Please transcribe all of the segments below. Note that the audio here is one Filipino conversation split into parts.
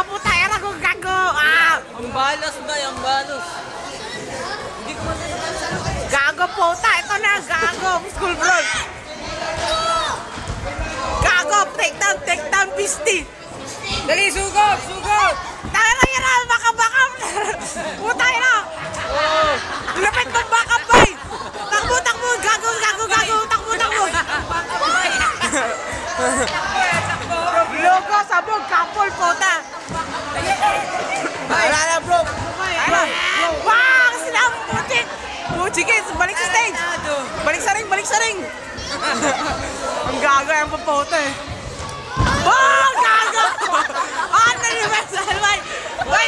puta, era ko gago. Ah! Ang balas na, ang balos. Hindi ko Gago puta, ito na, gago. School brawl. Gago, take down, pisti. Dali, sugod, sugod. Tanga na yan, baka. Puta yan na. Lapit mo baka, bay. Takbo, gago. Takbo. Logo, sabog, kapol, puta. Wala na, bro. Wow, sila ang putik. Putikis, balik sa stage. Balik sa ring. Ang gago, yung paputa eh. Oh, gago! Oh, na-reversal, bay! Bay,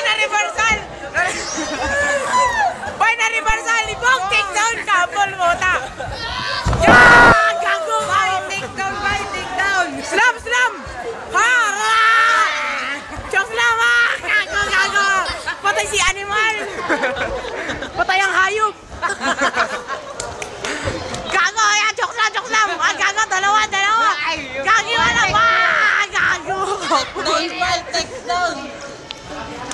na-reversal! Ibong takedown, kapol, puta! Yeah! Gago, bay! Takedown! Slam! Ha! Chok slam, ha! Gago! Patay si animal! Patay ang hayop! Gago, ayan! Chok slam! Ah, gago, dalawa! Gagi, wala ba? Gago!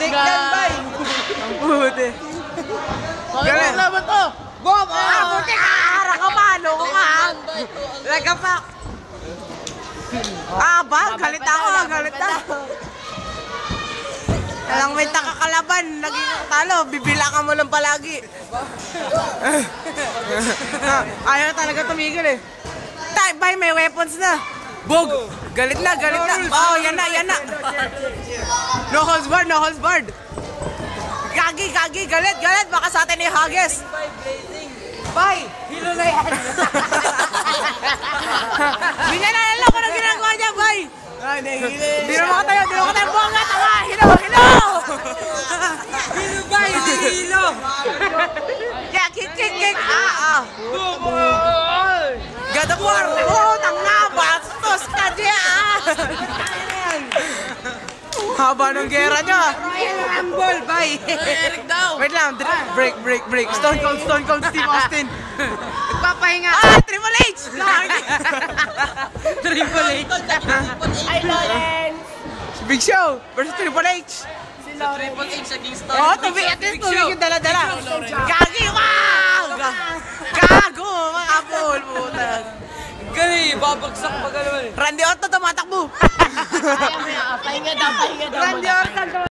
Takedown, bay. Ang puti. Galing laban to. Bom! Ah, puti ka! Hara ka ba? Loko ka, ha? Lagapak! Ah, ba? Galit ako. Alang may takakalaban. Lagi kang talo. Bibilangan mo lang palagi. Ayaw na talaga tumigil eh. Bay, may weapons na. Bog! Galit na. Oh, yan na. No holds barred. Gagi, galit. Baka sa atin yung Haggis. Bay! Hilo na yan. Hindi niya nalala ko na ginagawa niya, bay. Hindi naman ko tayo buwangat. Hilo! Hilo, bay. Hilo. Yeah, kick. God of War! Oh, tanga! Bastos ka diyan! Haba ng gera niya! Royal Rumble, bay. Eric daw. Wait lang, break. Stone Cold Steve Austin. Papahinga. Ah, Triple H! Triple H. Ay, Lawrence! Big Show versus Triple H. Triple H sa Kingston. Oh, at least tubig yung dala-dala. Gagi! Gago! Makapol, putang. Gali, babagsak pa gano'n. Randy Orton tumatakbo. Pahinga daw. Randy Orton